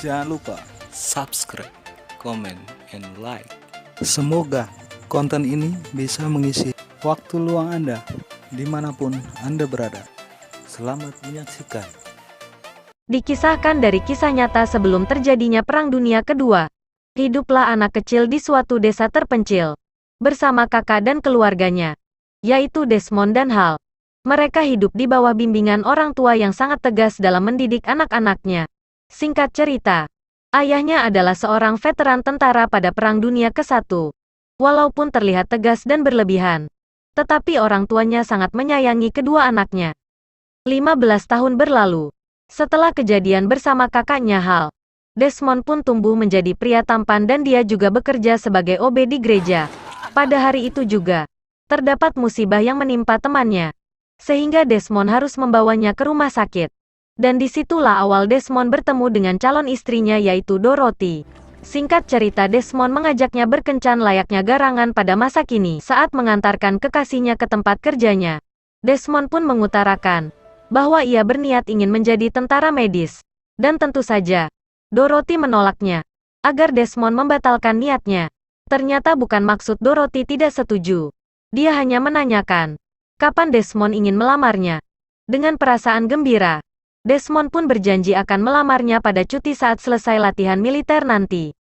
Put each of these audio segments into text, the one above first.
Jangan lupa subscribe, comment, and like. Semoga konten ini bisa mengisi waktu luang Anda dimanapun Anda berada. Selamat menyaksikan. Dikisahkan dari kisah nyata sebelum terjadinya Perang Dunia Kedua. Hiduplah anak kecil di suatu desa terpencil, bersama kakak dan keluarganya, yaitu Desmond dan Hal. Mereka hidup di bawah bimbingan orang tua yang sangat tegas dalam mendidik anak-anaknya. Singkat cerita, ayahnya adalah seorang veteran tentara pada Perang Dunia ke-1. Walaupun terlihat tegas dan berlebihan, tetapi orang tuanya sangat menyayangi kedua anaknya. 15 tahun berlalu, setelah kejadian bersama kakaknya Hal, Desmond pun tumbuh menjadi pria tampan dan dia juga bekerja sebagai OB di gereja. Pada hari itu juga, terdapat musibah yang menimpa temannya, sehingga Desmond harus membawanya ke rumah sakit. Dan disitulah awal Desmond bertemu dengan calon istrinya yaitu Dorothy. Singkat cerita, Desmond mengajaknya berkencan layaknya garangan pada masa kini. Saat mengantarkan kekasihnya ke tempat kerjanya, Desmond pun mengutarakan bahwa ia berniat ingin menjadi tentara medis. Dan tentu saja, Dorothy menolaknya, agar Desmond membatalkan niatnya. Ternyata bukan maksud Dorothy tidak setuju. Dia hanya menanyakan, kapan Desmond ingin melamarnya. Dengan perasaan gembira, Desmond pun berjanji akan melamarnya pada cuti saat selesai latihan militer nanti.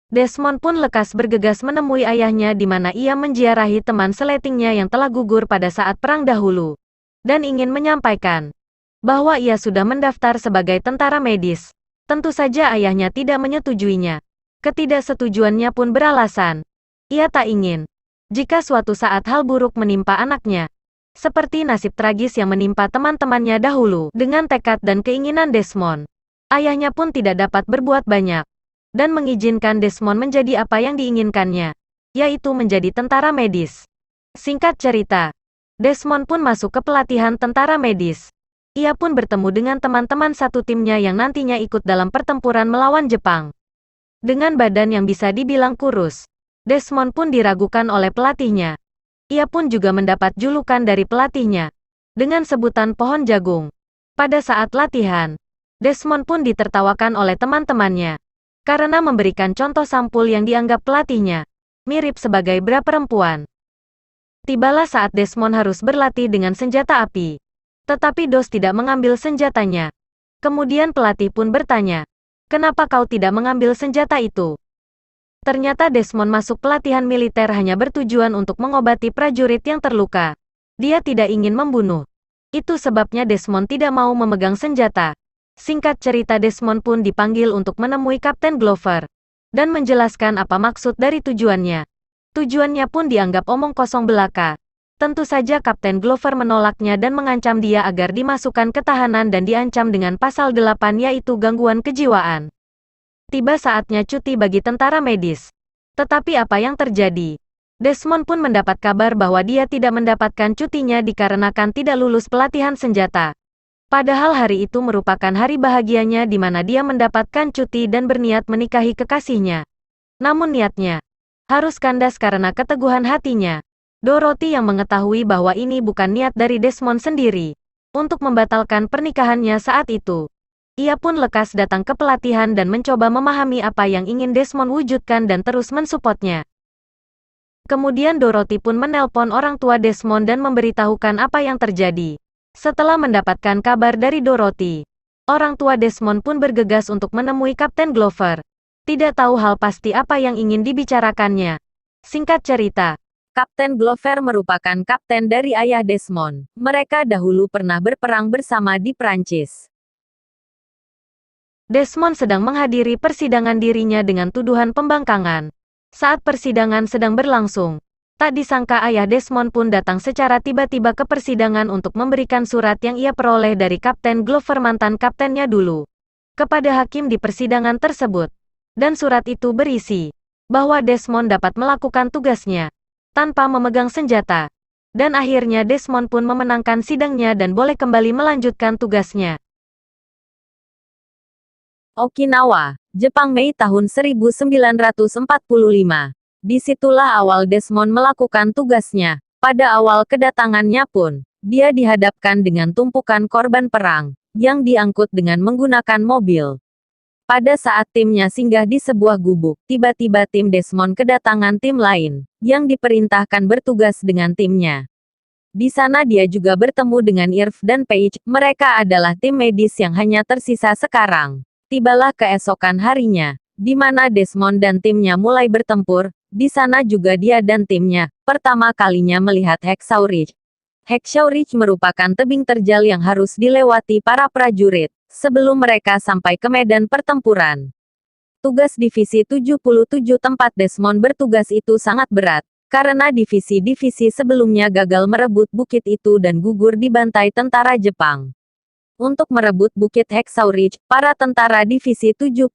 Desmond pun lekas bergegas menemui ayahnya di mana ia menziarahi teman seletingnya yang telah gugur pada saat perang dahulu, dan ingin menyampaikan bahwa ia sudah mendaftar sebagai tentara medis. Tentu saja ayahnya tidak menyetujuinya. Ketidaksetujuannya pun beralasan, ia tak ingin jika suatu saat hal buruk menimpa anaknya, seperti nasib tragis yang menimpa teman-temannya dahulu. Dengan tekad dan keinginan Desmond, ayahnya pun tidak dapat berbuat banyak, dan mengizinkan Desmond menjadi apa yang diinginkannya, yaitu menjadi tentara medis. Singkat cerita, Desmond pun masuk ke pelatihan tentara medis. Ia pun bertemu dengan teman-teman satu timnya yang nantinya ikut dalam pertempuran melawan Jepang. Dengan badan yang bisa dibilang kurus, Desmond pun diragukan oleh pelatihnya. Ia pun juga mendapat julukan dari pelatihnya, dengan sebutan pohon jagung. Pada saat latihan, Desmond pun ditertawakan oleh teman-temannya, karena memberikan contoh sampul yang dianggap pelatihnya mirip sebagai bra perempuan. Tibalah saat Desmond harus berlatih dengan senjata api. Tetapi Dos tidak mengambil senjatanya. Kemudian pelatih pun bertanya, kenapa kau tidak mengambil senjata itu? Ternyata Desmond masuk pelatihan militer hanya bertujuan untuk mengobati prajurit yang terluka. Dia tidak ingin membunuh. Itu sebabnya Desmond tidak mau memegang senjata. Singkat cerita, Desmond pun dipanggil untuk menemui Kapten Glover dan menjelaskan apa maksud dari tujuannya. Tujuannya pun dianggap omong kosong belaka. Tentu saja Kapten Glover menolaknya dan mengancam dia agar dimasukkan ke tahanan dan diancam dengan pasal 8 yaitu gangguan kejiwaan. Tiba saatnya cuti bagi tentara medis. Tetapi apa yang terjadi? Desmond pun mendapat kabar bahwa dia tidak mendapatkan cutinya dikarenakan tidak lulus pelatihan senjata. Padahal hari itu merupakan hari bahagianya di mana dia mendapatkan cuti dan berniat menikahi kekasihnya. Namun niatnya harus kandas karena keteguhan hatinya. Dorothy yang mengetahui bahwa ini bukan niat dari Desmond sendiri untuk membatalkan pernikahannya saat itu. Ia pun lekas datang ke pelatihan dan mencoba memahami apa yang ingin Desmond wujudkan dan terus mensupportnya. Kemudian Dorothy pun menelpon orang tua Desmond dan memberitahukan apa yang terjadi. Setelah mendapatkan kabar dari Dorothy, orang tua Desmond pun bergegas untuk menemui Kapten Glover. Tidak tahu hal pasti apa yang ingin dibicarakannya. Singkat cerita, Kapten Glover merupakan kapten dari ayah Desmond. Mereka dahulu pernah berperang bersama di Prancis. Desmond sedang menghadiri persidangan dirinya dengan tuduhan pembangkangan. Saat persidangan sedang berlangsung, tak disangka ayah Desmond pun datang secara tiba-tiba ke persidangan untuk memberikan surat yang ia peroleh dari Kapten Glover, mantan kaptennya dulu, kepada hakim di persidangan tersebut. Dan surat itu berisi bahwa Desmond dapat melakukan tugasnya tanpa memegang senjata. Dan akhirnya Desmond pun memenangkan sidangnya dan boleh kembali melanjutkan tugasnya. Okinawa, Jepang, Mei tahun 1945. Disitulah awal Desmond melakukan tugasnya. Pada awal kedatangannya pun, dia dihadapkan dengan tumpukan korban perang yang diangkut dengan menggunakan mobil. Pada saat timnya singgah di sebuah gubuk, tiba-tiba tim Desmond kedatangan tim lain, yang diperintahkan bertugas dengan timnya. Di sana dia juga bertemu dengan Irv dan Paige, mereka adalah tim medis yang hanya tersisa sekarang. Tibalah keesokan harinya, di mana Desmond dan timnya mulai bertempur. Di sana juga dia dan timnya, pertama kalinya melihat Hacksaw Ridge. Hacksaw Ridge merupakan tebing terjal yang harus dilewati para prajurit, sebelum mereka sampai ke medan pertempuran. Tugas Divisi 77 tempat Desmond bertugas itu sangat berat, karena divisi-divisi sebelumnya gagal merebut bukit itu dan gugur dibantai tentara Jepang. Untuk merebut bukit Hacksaw Ridge, para tentara Divisi 77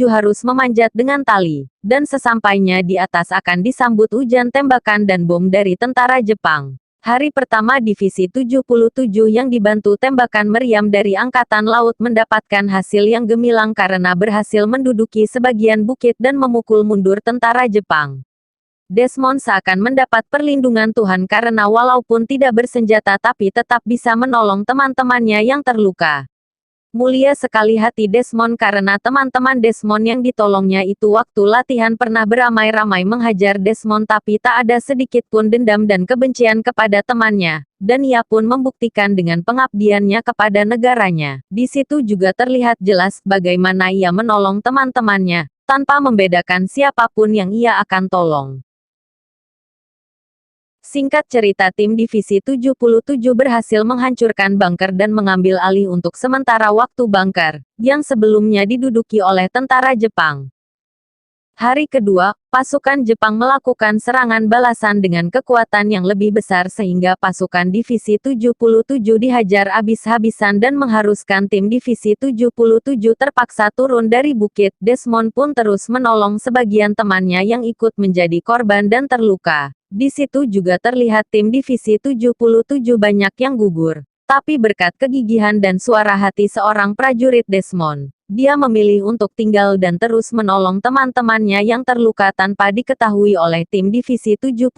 harus memanjat dengan tali, dan sesampainya di atas akan disambut hujan tembakan dan bom dari tentara Jepang. Hari pertama Divisi 77 yang dibantu tembakan meriam dari Angkatan Laut mendapatkan hasil yang gemilang karena berhasil menduduki sebagian bukit dan memukul mundur tentara Jepang. Desmond seakan mendapat perlindungan Tuhan karena walaupun tidak bersenjata tapi tetap bisa menolong teman-temannya yang terluka. Mulia sekali hati Desmond karena teman-teman Desmond yang ditolongnya itu waktu latihan pernah beramai-ramai menghajar Desmond tapi tak ada sedikit pun dendam dan kebencian kepada temannya, dan ia pun membuktikan dengan pengabdiannya kepada negaranya. Di situ juga terlihat jelas bagaimana ia menolong teman-temannya, tanpa membedakan siapapun yang ia akan tolong. Singkat cerita tim Divisi 77 berhasil menghancurkan bunker dan mengambil alih untuk sementara waktu bunker, yang sebelumnya diduduki oleh tentara Jepang. Hari kedua, pasukan Jepang melakukan serangan balasan dengan kekuatan yang lebih besar sehingga pasukan Divisi 77 dihajar habis-habisan dan mengharuskan tim Divisi 77 terpaksa turun dari bukit. Desmond pun terus menolong sebagian temannya yang ikut menjadi korban dan terluka. Di situ juga terlihat tim Divisi 77 banyak yang gugur. Tapi berkat kegigihan dan suara hati seorang prajurit Desmond, dia memilih untuk tinggal dan terus menolong teman-temannya yang terluka tanpa diketahui oleh tim Divisi 77.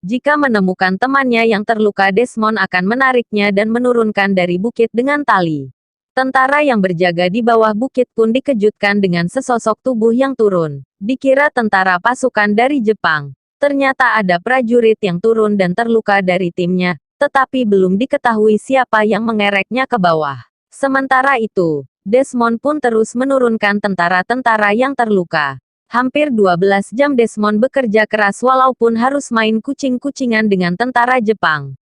Jika menemukan temannya yang terluka, Desmond akan menariknya dan menurunkan dari bukit dengan tali. Tentara yang berjaga di bawah bukit pun dikejutkan dengan sesosok tubuh yang turun. Dikira tentara pasukan dari Jepang. Ternyata ada prajurit yang turun dan terluka dari timnya, tetapi belum diketahui siapa yang mengereknya ke bawah. Sementara itu, Desmond pun terus menurunkan tentara-tentara yang terluka. Hampir 12 jam Desmond bekerja keras walaupun harus main kucing-kucingan dengan tentara Jepang.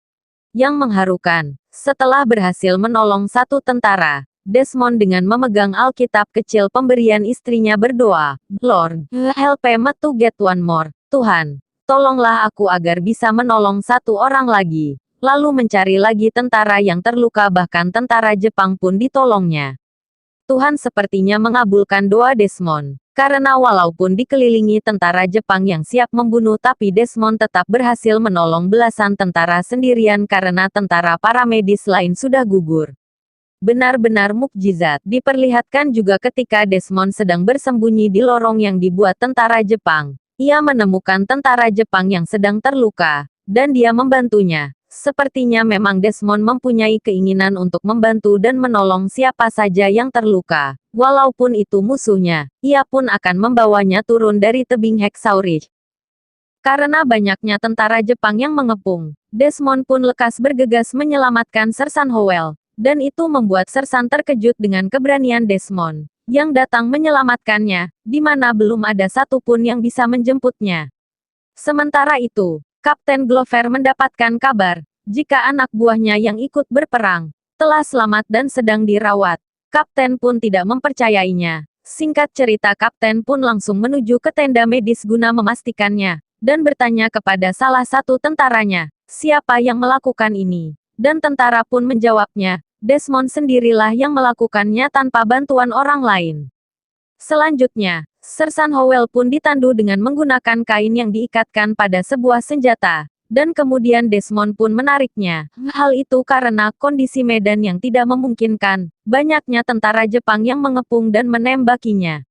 Yang mengharukan, setelah berhasil menolong satu tentara, Desmond dengan memegang Alkitab kecil pemberian istrinya berdoa, "Lord, help me to get one more. Tuhan, tolonglah aku agar bisa menolong satu orang lagi." Lalu mencari lagi tentara yang terluka, bahkan tentara Jepang pun ditolongnya. Tuhan sepertinya mengabulkan doa Desmond. Karena walaupun dikelilingi tentara Jepang yang siap membunuh tapi Desmond tetap berhasil menolong belasan tentara sendirian karena tentara paramedis lain sudah gugur. Benar-benar mukjizat diperlihatkan juga ketika Desmond sedang bersembunyi di lorong yang dibuat tentara Jepang. Ia menemukan tentara Jepang yang sedang terluka, dan dia membantunya. Sepertinya memang Desmond mempunyai keinginan untuk membantu dan menolong siapa saja yang terluka. Walaupun itu musuhnya, ia pun akan membawanya turun dari tebing Hacksaw Ridge. Karena banyaknya tentara Jepang yang mengepung, Desmond pun lekas bergegas menyelamatkan Sersan Howell. Dan itu membuat Sersan terkejut dengan keberanian Desmond yang datang menyelamatkannya, di mana belum ada satupun yang bisa menjemputnya. Sementara itu, Kapten Glover mendapatkan kabar, jika anak buahnya yang ikut berperang, telah selamat dan sedang dirawat. Kapten pun tidak mempercayainya. Singkat cerita, Kapten pun langsung menuju ke tenda medis guna memastikannya, dan bertanya kepada salah satu tentaranya, siapa yang melakukan ini? Dan tentara pun menjawabnya, Desmond sendirilah yang melakukannya tanpa bantuan orang lain. Selanjutnya, Sersan Howell pun ditandu dengan menggunakan kain yang diikatkan pada sebuah senjata, dan kemudian Desmond pun menariknya. Hal itu karena kondisi medan yang tidak memungkinkan, banyaknya tentara Jepang yang mengepung dan menembakinya.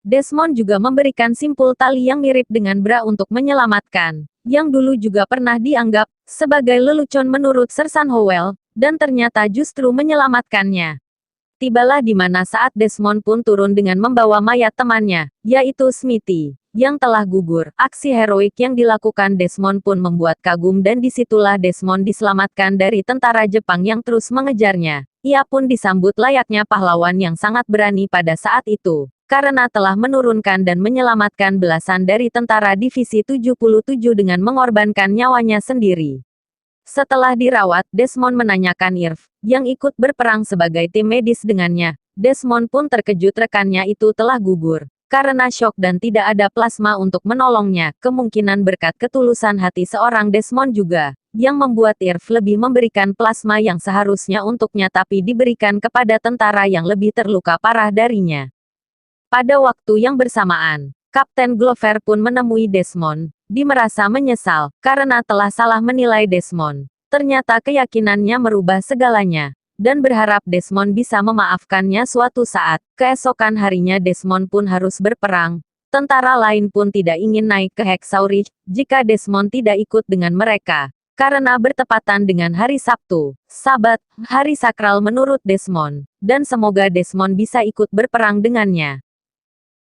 Desmond juga memberikan simpul tali yang mirip dengan bra untuk menyelamatkan, yang dulu juga pernah dianggap sebagai lelucon menurut Sersan Howell, dan ternyata justru menyelamatkannya. Tibalah di mana saat Desmond pun turun dengan membawa mayat temannya, yaitu Smithy, yang telah gugur. Aksi heroik yang dilakukan Desmond pun membuat kagum dan disitulah Desmond diselamatkan dari tentara Jepang yang terus mengejarnya. Ia pun disambut layaknya pahlawan yang sangat berani pada saat itu, karena telah menurunkan dan menyelamatkan belasan dari tentara Divisi 77 dengan mengorbankan nyawanya sendiri. Setelah dirawat, Desmond menanyakan Irv, yang ikut berperang sebagai tim medis dengannya. Desmond pun terkejut rekannya itu telah gugur. Karena syok dan tidak ada plasma untuk menolongnya, kemungkinan berkat ketulusan hati seorang Desmond juga, yang membuat Irv lebih memberikan plasma yang seharusnya untuknya tapi diberikan kepada tentara yang lebih terluka parah darinya. Pada waktu yang bersamaan, Kapten Glover pun menemui Desmond. Dia merasa menyesal, karena telah salah menilai Desmond. Ternyata keyakinannya merubah segalanya, dan berharap Desmond bisa memaafkannya suatu saat. Keesokan harinya Desmond pun harus berperang. Tentara lain pun tidak ingin naik ke Hacksaw Ridge, jika Desmond tidak ikut dengan mereka. Karena bertepatan dengan hari Sabtu, Sabat, hari sakral menurut Desmond, dan semoga Desmond bisa ikut berperang dengannya.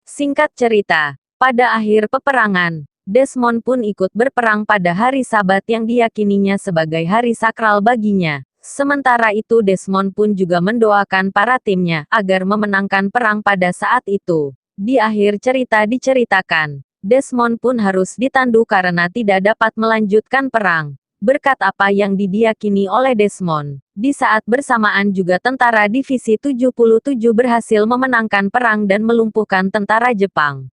Singkat cerita, pada akhir peperangan, Desmond pun ikut berperang pada hari Sabat yang diyakininya sebagai hari sakral baginya. Sementara itu Desmond pun juga mendoakan para timnya agar memenangkan perang pada saat itu. Di akhir cerita diceritakan, Desmond pun harus ditandu karena tidak dapat melanjutkan perang. Berkat apa yang diyakini oleh Desmond, di saat bersamaan juga tentara Divisi 77 berhasil memenangkan perang dan melumpuhkan tentara Jepang.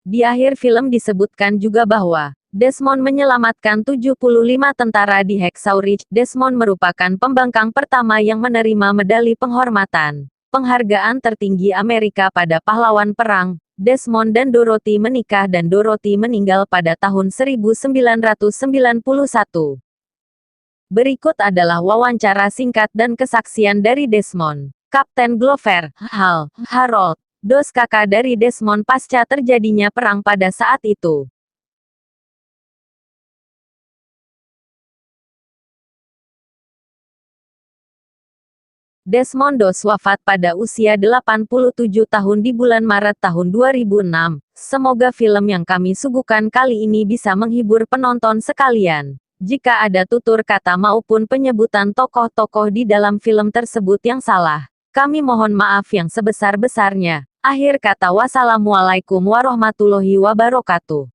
Di akhir film disebutkan juga bahwa Desmond menyelamatkan 75 tentara di Hacksaw Ridge. Desmond merupakan pembangkang pertama yang menerima medali penghormatan, penghargaan tertinggi Amerika pada pahlawan perang. Desmond dan Dorothy menikah dan Dorothy meninggal pada tahun 1991. Berikut adalah wawancara singkat dan kesaksian dari Desmond. Kapten Glover, Hal, Harold, Dos kakak dari Desmond pasca terjadinya perang pada saat itu. Desmond Dos wafat pada usia 87 tahun di bulan Maret tahun 2006. Semoga film yang kami suguhkan kali ini bisa menghibur penonton sekalian. Jika ada tutur kata maupun penyebutan tokoh-tokoh di dalam film tersebut yang salah, kami mohon maaf yang sebesar-besarnya. Akhir kata, wassalamualaikum warahmatullahi wabarakatuh.